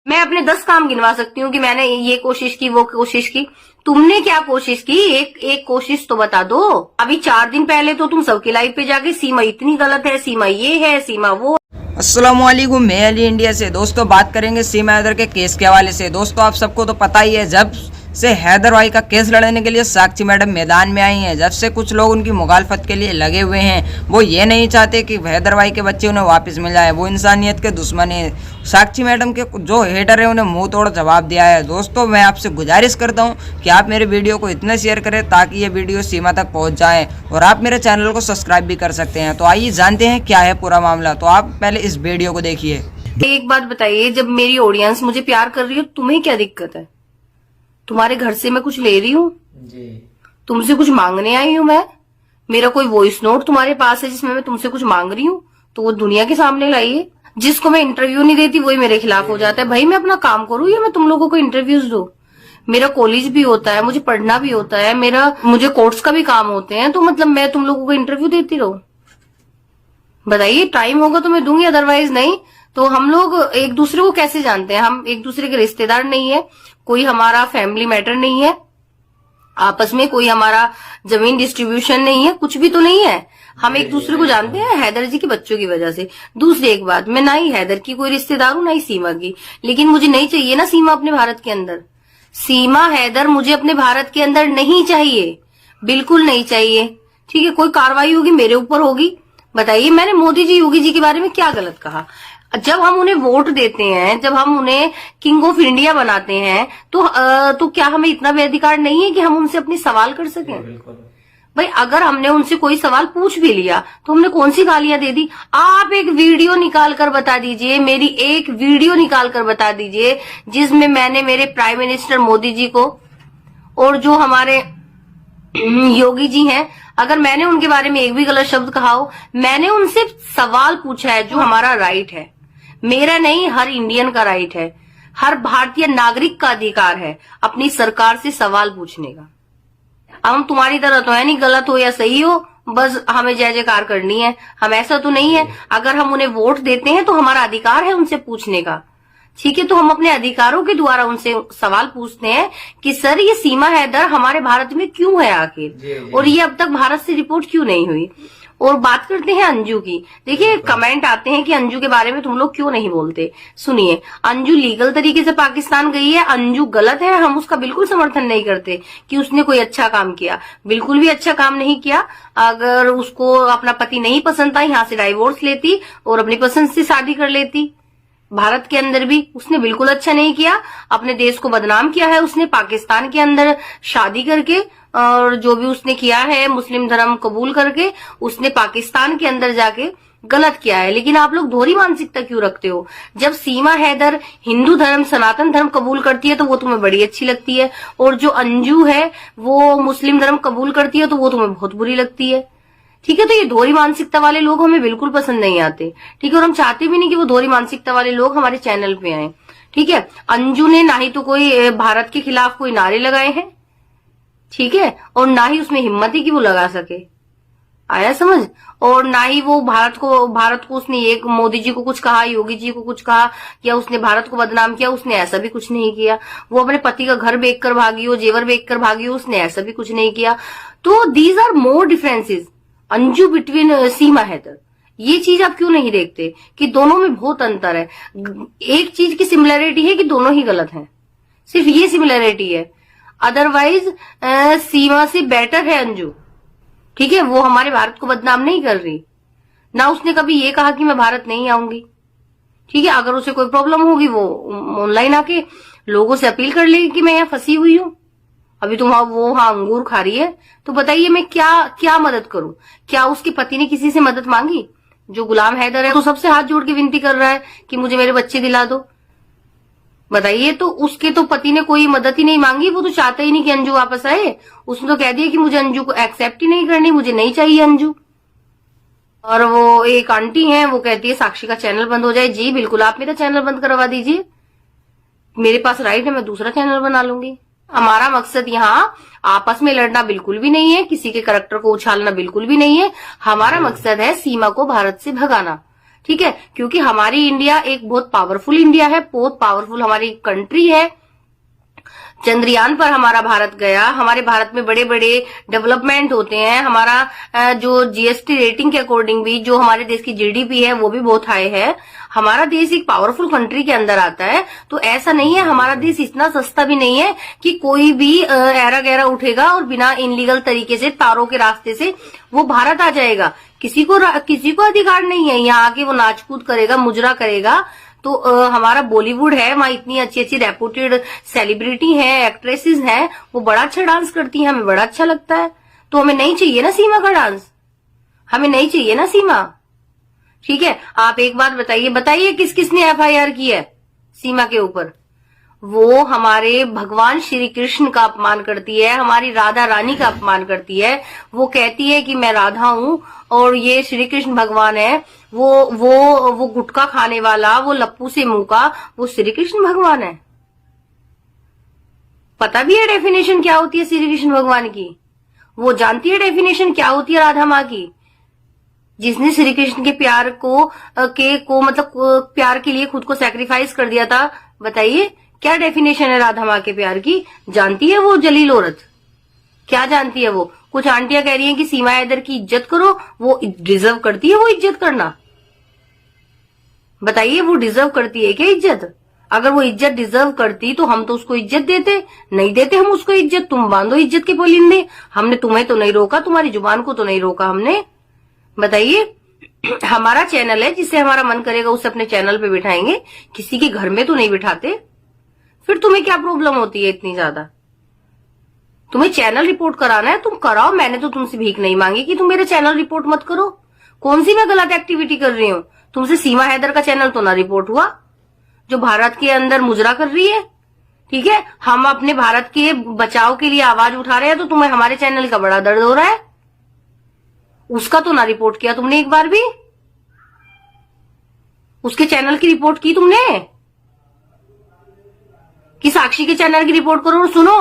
मैं अपने 10 काम गिनवा सकती हूँ कि मैंने ये कोशिश की, वो कोशिश की। तुमने क्या कोशिश की? एक कोशिश तो बता दो। अभी 4 दिन पहले तो तुम सबके लाइव पे जाके सीमा इतनी गलत है, सीमा ये है, सीमा वो। अस्सलामुअलैकुम, मैं अली इंडिया से। दोस्तों बात करेंगे सीमा हैदर के केस के हवाले से। दोस्तों आप सबको तो पता ही है, जब से हैदर भाई का केस लड़ने के लिए साक्षी मैडम मैदान में आई हैं, जब से कुछ लोग उनकी मुखालफत के लिए लगे हुए हैं। वो ये नहीं चाहते कि हैदर भाई के बच्चे उन्हें वापस मिल जाए, वो इंसानियत के दुश्मन है। साक्षी मैडम के जो हेटर है उन्हें मुंह तोड़ जवाब दिया है। दोस्तों मैं आपसे गुजारिश करता हूँ कि आप मेरे वीडियो को इतना शेयर करें ताकि ये वीडियो सीमा तक पहुँच जाए, और आप मेरे चैनल को सब्सक्राइब भी कर सकते हैं। तो आइए जानते हैं क्या है पूरा मामला। तो आप पहले इस वीडियो को देखिए। एक बात बताइए, जब मेरी ऑडियंस मुझे प्यार कर रही हो, तुम्हें क्या दिक्कत है? तुम्हारे घर से मैं कुछ ले रही हूँ? तुमसे कुछ मांगने आई हूँ मैं? मेरा कोई वॉइस नोट तुम्हारे पास है जिसमें मैं तुमसे कुछ मांग रही हूँ? तो वो दुनिया के सामने लाइए। जिसको मैं इंटरव्यू नहीं देती वही मेरे खिलाफ हो जाता है। भाई मैं अपना काम करूँ या मैं तुम लोगों को इंटरव्यूज दूं? मेरा कॉलेज भी होता है, मुझे पढ़ना भी होता है, मुझे कोर्स का भी काम होते हैं। तो मतलब मैं तुम लोगों को इंटरव्यू देती रहूं? बताइए, टाइम होगा तो मैं दूंगी, अदरवाइज नहीं। तो हम लोग एक दूसरे को कैसे जानते हैं? हम एक दूसरे के रिश्तेदार नहीं है, कोई हमारा फैमिली मैटर नहीं है, आपस में कोई हमारा जमीन डिस्ट्रीब्यूशन नहीं है, कुछ भी तो नहीं है। हम एक दूसरे को जानते हैं हैदर जी के बच्चों की वजह से। दूसरी एक बात, मैं ना ही हैदर की कोई रिश्तेदार हूं ना ही सीमा की, लेकिन मुझे नहीं चाहिए ना सीमा अपने भारत के अंदर। सीमा हैदर मुझे अपने भारत के अंदर नहीं चाहिए, बिल्कुल नहीं चाहिए। ठीक है, कोई कार्रवाई होगी मेरे ऊपर होगी। बताइए, मैंने मोदी जी, योगी जी के बारे में क्या गलत कहा? जब हम उन्हें वोट देते हैं, जब हम उन्हें किंग ऑफ इंडिया बनाते हैं, तो क्या हमें इतना भी अधिकार नहीं है कि हम उनसे अपने सवाल कर सकें? भाई अगर हमने उनसे कोई सवाल पूछ भी लिया तो हमने कौन सी गालियां दे दी? आप एक वीडियो निकाल कर बता दीजिए, मेरी एक वीडियो निकाल कर बता दीजिए जिसमें मैंने मेरे प्राइम मिनिस्टर मोदी जी को और जो हमारे योगी जी हैं, अगर मैंने उनके बारे में एक भी गलत शब्द कहा हो। मैंने उनसे सवाल पूछा है, जो हमारा राइट है, मेरा नहीं, हर इंडियन का राइट है, हर भारतीय नागरिक का अधिकार है अपनी सरकार से सवाल पूछने का। हम तुम्हारी तरह तो है नहीं, गलत हो या सही हो बस हमें जय जयकार करनी है। हम ऐसा तो नहीं है। अगर हम उन्हें वोट देते हैं तो हमारा अधिकार है उनसे पूछने का। ठीक है, तो हम अपने अधिकारों के द्वारा उनसे सवाल पूछते हैं कि सर ये सीमा हैदर हमारे भारत में क्यों है आखिर, और ये अब तक भारत से रिपोर्ट क्यों नहीं हुई। और बात करते हैं अंजू की। देखिए कमेंट आते हैं कि अंजू के बारे में तुम लोग क्यों नहीं बोलते। सुनिए, अंजू लीगल तरीके से पाकिस्तान गई है, अंजू गलत है, हम उसका बिल्कुल समर्थन नहीं करते कि उसने कोई अच्छा काम किया, बिल्कुल भी अच्छा काम नहीं किया। अगर उसको अपना पति नहीं पसंद था, यहाँ से डाइवोर्स लेती और अपनी पसंद से शादी कर लेती। भारत के अंदर भी उसने बिल्कुल अच्छा नहीं किया, अपने देश को बदनाम किया है उसने पाकिस्तान के अंदर शादी करके, और जो भी उसने किया है मुस्लिम धर्म कबूल करके उसने पाकिस्तान के अंदर जाके गलत किया है। लेकिन आप लोग दोहरी मानसिकता क्यों रखते हो? जब सीमा हैदर हिंदू धर्म सनातन धर्म कबूल करती है तो वो तुम्हें बड़ी अच्छी लगती है, और जो अंजू है वो मुस्लिम धर्म कबूल करती है तो वो तुम्हें बहुत बुरी लगती है। ठीक है, तो ये दोहरी मानसिकता वाले लोग हमें बिल्कुल पसंद नहीं आते। ठीक है, और हम चाहते भी नहीं कि वो दोहरी मानसिकता वाले लोग हमारे चैनल पे आए। ठीक है, अंजू ने ना ही तो कोई भारत के खिलाफ कोई नारे लगाए हैं, ठीक है, और ना ही उसमें हिम्मत है कि वो लगा सके। आया समझ? और ना ही वो भारत को उसने एक मोदी जी को कुछ कहा, योगी जी को कुछ कहा, या उसने भारत को बदनाम किया, उसने ऐसा भी कुछ नहीं किया। वो अपने पति का घर बेच कर भागी हो, जेवर बेच कर भागी हो, उसने ऐसा भी कुछ नहीं किया। तो these are more differences Anju between Seema Haider. ये चीज आप क्यों नहीं देखते कि दोनों में बहुत अंतर है? एक चीज की सिमिलरिटी है कि दोनों ही गलत हैं, सिर्फ ये सिमिलरिटी है, अदरवाइज सीमा से बेटर है अंजू। ठीक है, वो हमारे भारत को बदनाम नहीं कर रही, ना उसने कभी ये कहा कि मैं भारत नहीं आऊंगी। ठीक है, अगर उसे कोई प्रॉब्लम होगी वो ऑनलाइन आके लोगों से अपील कर लेगी कि मैं यहाँ फंसी हुई हूँ। अभी तो वो अंगूर खा रही है, तो बताइए मैं क्या मदद करूं? क्या उसके पति ने किसी से मदद मांगी? जो गुलाम हैदर है तो सबसे हाथ जोड़ के विनती कर रहा है कि मुझे मेरे बच्चे दिला दो। बताइए, तो उसके तो पति ने कोई मदद ही नहीं मांगी, वो तो चाहता ही नहीं कि अंजू वापस आए। उसने तो कह दिया कि मुझे अंजू को एक्सेप्ट ही नहीं करनी, मुझे नहीं चाहिए अंजू। और वो एक आंटी है, वो कहती है साक्षी का चैनल बंद हो जाए। जी बिल्कुल, आप मेरा चैनल बंद करवा दीजिए, मेरे पास राइट है, मैं दूसरा चैनल बना लूंगी। हमारा मकसद यहाँ आपस में लड़ना बिल्कुल भी नहीं है, किसी के करैक्टर को उछालना बिल्कुल भी नहीं है। हमारा मकसद है सीमा को भारत से भगाना। ठीक है, क्योंकि हमारी इंडिया एक बहुत पावरफुल इंडिया है, बहुत पावरफुल हमारी कंट्री है। चंद्रयान पर हमारा भारत गया, हमारे भारत में बड़े बड़े डेवलपमेंट होते हैं। हमारा जो जीएसटी रेटिंग के अकॉर्डिंग भी जो हमारे देश की जीडीपी है वो भी बहुत हाई है। हमारा देश एक पावरफुल कंट्री के अंदर आता है। तो ऐसा नहीं है, हमारा देश इतना सस्ता भी नहीं है कि कोई भी ऐरा गैरा उठेगा और बिना इनलीगल तरीके से तारों के रास्ते से वो भारत आ जाएगा। किसी को अधिकार नहीं है यहाँ आके वो नाच कूद करेगा, मुजरा करेगा। तो हमारा बॉलीवुड है, वहां इतनी अच्छी अच्छी रेपुटेड सेलिब्रिटी हैं, एक्ट्रेसेस हैं, वो बड़ा अच्छा डांस करती हैं, हमें बड़ा अच्छा लगता है। तो हमें नहीं चाहिए ना सीमा का डांस, हमें नहीं चाहिए ना सीमा। ठीक है, आप एक बात बताइए किस किसने एफआईआर की है सीमा के ऊपर? वो हमारे भगवान श्री कृष्ण का अपमान करती है, हमारी राधा रानी का अपमान करती है। वो कहती है कि मैं राधा हूं और ये श्री कृष्ण भगवान है। वो गुटखा खाने वाला, वो लप्पू से मुंह का, वो श्री कृष्ण भगवान है। पता भी है डेफिनेशन क्या होती है श्री कृष्ण भगवान की? वो जानती है डेफिनेशन क्या होती है राधा माँ की? जिसने श्री कृष्ण के प्यार को मतलब प्यार के लिए खुद को सैक्रिफाइस कर दिया था। बताइए क्या डेफिनेशन है राधा माँ के प्यार की? जानती है वो जलील औरत? क्या जानती है वो? कुछ आंटियां कह रही हैं कि सीमा हैदर की इज्जत करो, वो डिजर्व करती है वो इज्जत करना? बताइए वो डिजर्व करती है क्या इज्जत? अगर वो इज्जत डिजर्व करती तो हम तो उसको इज्जत देते, नहीं देते हम उसको इज्जत। तुम बांधो इज्जत के पोलिंदे, हमने तुम्हें तो नहीं रोका, तुम्हारी जुबान को तो नहीं रोका हमने। बताइए, हमारा चैनल है, जिससे हमारा मन करेगा उसे अपने चैनल पे बिठाएंगे, किसी के घर में तो नहीं बिठाते। फिर तुम्हें क्या प्रॉब्लम होती है इतनी ज्यादा? तुम्हें चैनल रिपोर्ट कराना है, तुम कराओ, मैंने तो तुमसे भीख नहीं मांगी कि तुम मेरा चैनल रिपोर्ट मत करो। कौन सी मैं गलत एक्टिविटी कर रही हूँ? तुमसे सीमा हैदर का चैनल तो ना रिपोर्ट हुआ, जो भारत के अंदर मुजरा कर रही है। ठीक है, हम अपने भारत के बचाव के लिए आवाज उठा रहे हैं, तो तुम्हें हमारे चैनल का बड़ा दर्द हो रहा है। उसका तो ना रिपोर्ट किया तुमने एक बार भी, उसके चैनल की रिपोर्ट की तुमने कि साक्षी के चैनल की रिपोर्ट करो? और सुनो,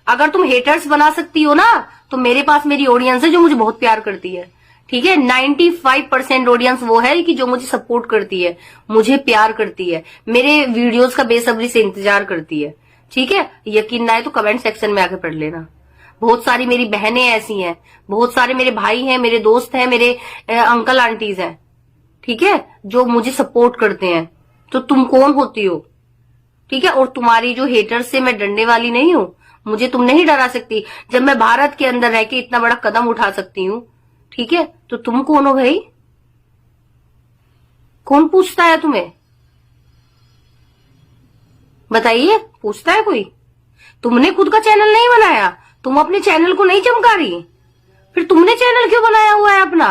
अगर तुम हेटर्स बना सकती हो ना, तो मेरे पास मेरी ऑडियंस है जो मुझे बहुत प्यार करती है। ठीक है, 95% ऑडियंस वो है कि जो मुझे सपोर्ट करती है, मुझे प्यार करती है, मेरे वीडियोस का बेसब्री से इंतजार करती है। ठीक है, यकीन ना आए तो कमेंट सेक्शन में आके पढ़ लेना। बहुत सारी मेरी बहनें ऐसी हैं, बहुत सारे मेरे भाई हैं, मेरे दोस्त हैं, मेरे अंकल आंटीज हैं, ठीक है, जो मुझे सपोर्ट करते हैं। तो तुम कौन होती हो? ठीक है, और तुम्हारी जो हेटर्स से मैं डरने वाली नहीं हूं, मुझे तुम नहीं डरा सकती। जब मैं भारत के अंदर रह के इतना बड़ा कदम उठा सकती हूँ, ठीक है, तो तुम कौन हो भाई? कौन पूछता है तुम्हें? बताइए, पूछता है कोई? तुमने खुद का चैनल नहीं बनाया, तुम अपने चैनल को नहीं चमका रही, फिर तुमने चैनल क्यों बनाया हुआ है अपना?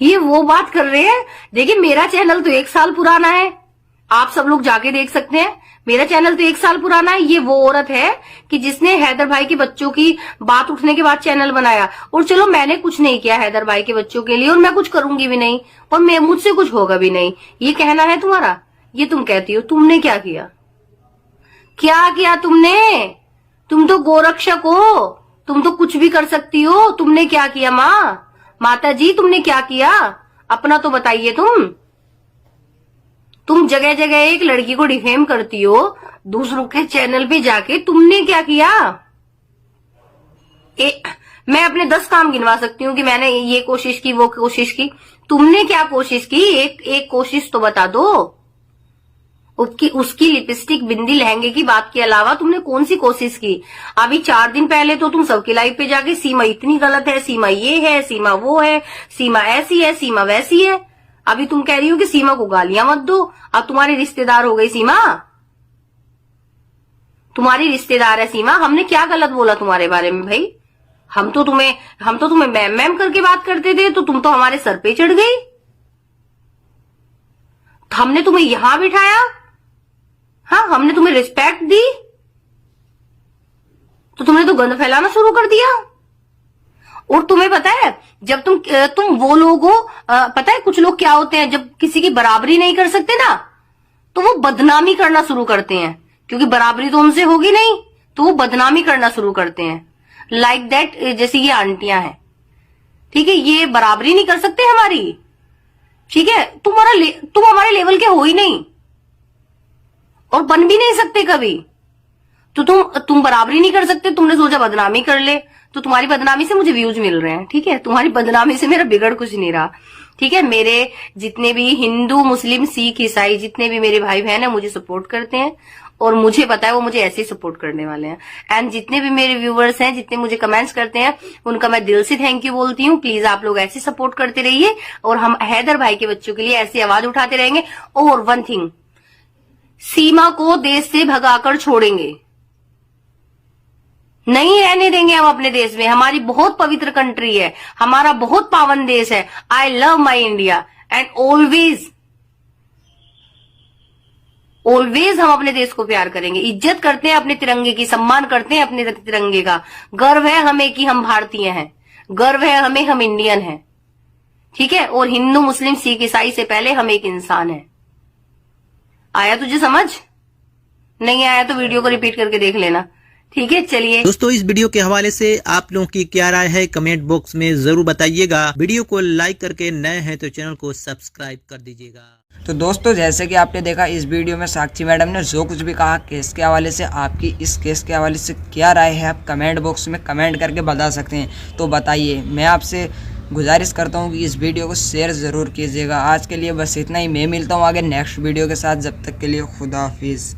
ये वो बात कर रहे हैं। देखिए, मेरा चैनल तो 1 साल पुराना है, आप सब लोग जाके देख सकते हैं। मेरा चैनल तो 1 साल पुराना है। ये वो औरत है कि जिसने हैदर भाई के बच्चों की बात उठने के बाद चैनल बनाया। और चलो, मैंने कुछ नहीं किया हैदर भाई के बच्चों के लिए, और मैं कुछ करूंगी भी नहीं, और मैं मुझसे कुछ होगा भी नहीं, ये कहना है तुम्हारा? ये तुम कहती हो। तुमने क्या किया? क्या किया तुमने? तुम तो गोरक्षक हो, तुम तो कुछ भी कर सकती हो। तुमने क्या किया माता जी, तुमने क्या किया? अपना तो बताइए। तुम जगह जगह एक लड़की को डिफेम करती हो दूसरों के चैनल पे जाके। तुमने क्या किया? मैं अपने 10 काम गिनवा सकती हूँ कि मैंने ये कोशिश की, वो कोशिश की। तुमने क्या कोशिश की? एक कोशिश तो बता दो। उसकी लिपस्टिक, बिंदी, लहंगे की बात के अलावा तुमने कौन सी कोशिश की? अभी 4 दिन पहले तो तुम सबके लाइव पे जाके सीमा इतनी गलत है, सीमा ये है, सीमा वो है, सीमा ऐसी है, सीमा वैसी है। अभी तुम कह रही हो कि सीमा को गालियां मत दो। अब तुम्हारी रिश्तेदार हो गई सीमा, तुम्हारी रिश्तेदार है सीमा। हमने क्या गलत बोला तुम्हारे बारे में भाई? हम तो तुम्हें मैम मैम करके बात करते थे, तो तुम तो हमारे सर पे चढ़ गई। हमने तुम्हें यहां बिठाया, हाँ, हमने तुम्हें रिस्पेक्ट दी, तो तुमने तो गंद फैलाना शुरू कर दिया। और तुम्हें पता है, जब तुम वो लोग हो, पता है कुछ लोग क्या होते हैं, जब किसी की बराबरी नहीं कर सकते ना, तो वो बदनामी करना शुरू करते हैं। क्योंकि बराबरी तो उनसे होगी नहीं, तो वो बदनामी करना शुरू करते हैं। लाइक दैट, जैसे ये आंटियां हैं, ठीक है, ये बराबरी नहीं कर सकते हमारी, ठीक है, तुम हमारे लेवल के हो ही नहीं और बन भी नहीं सकते कभी। तो तुम बराबरी नहीं कर सकते। तुमने सोचा बदनामी कर ले, तो तुम्हारी बदनामी से मुझे व्यूज मिल रहे हैं। ठीक है, तुम्हारी बदनामी से मेरा बिगड़ कुछ नहीं रहा। ठीक है, मेरे जितने भी हिंदू, मुस्लिम, सिख, ईसाई जितने भी मेरे भाई बहन है मुझे सपोर्ट करते हैं और मुझे पता है वो मुझे ऐसे ही सपोर्ट करने वाले हैं। एंड जितने भी मेरे व्यूवर्स हैं, जितने मुझे कमेंट्स करते हैं, उनका मैं दिल से थैंक यू बोलती हूँ। प्लीज आप लोग ऐसे सपोर्ट करते रहिए और हम हैदर भाई के बच्चों के लिए ऐसी आवाज उठाते रहेंगे। और वन थिंग, सीमा को देश से भगाकर छोड़ेंगे, नहीं रहने देंगे हम अपने देश में। हमारी बहुत पवित्र कंट्री है, हमारा बहुत पावन देश है। I love my India and always हम अपने देश को प्यार करेंगे, इज्जत करते हैं अपने तिरंगे की, सम्मान करते हैं अपने तिरंगे का। गर्व है हमें कि हम भारतीय हैं, गर्व है हमें हम इंडियन हैं। ठीक है, और हिंदू, मुस्लिम, सिख, ईसाई से पहले हम एक इंसान हैं। आया तुझे समझ? नहीं आया तो वीडियो को रिपीट करके देख लेना। ठीक है, चलिए दोस्तों, इस वीडियो के हवाले से आप लोगों की क्या राय है कमेंट बॉक्स में जरूर बताइएगा। वीडियो को लाइक करके नए हैं तो चैनल को सब्सक्राइब कर दीजिएगा। तो दोस्तों, जैसे कि आपने देखा इस वीडियो में साक्षी मैडम ने जो कुछ भी कहा केस के हवाले से, आपकी इस केस के हवाले से क्या राय है आप कमेंट बॉक्स में कमेंट करके बता सकते हैं। तो बताइए, मैं आपसे गुजारिश करता हूँ कि इस वीडियो को शेयर ज़रूर कीजिएगा। आज के लिए बस इतना ही, मैं मिलता हूँ आगे नेक्स्ट वीडियो के साथ। जब तक के लिए खुदा हाफिज़।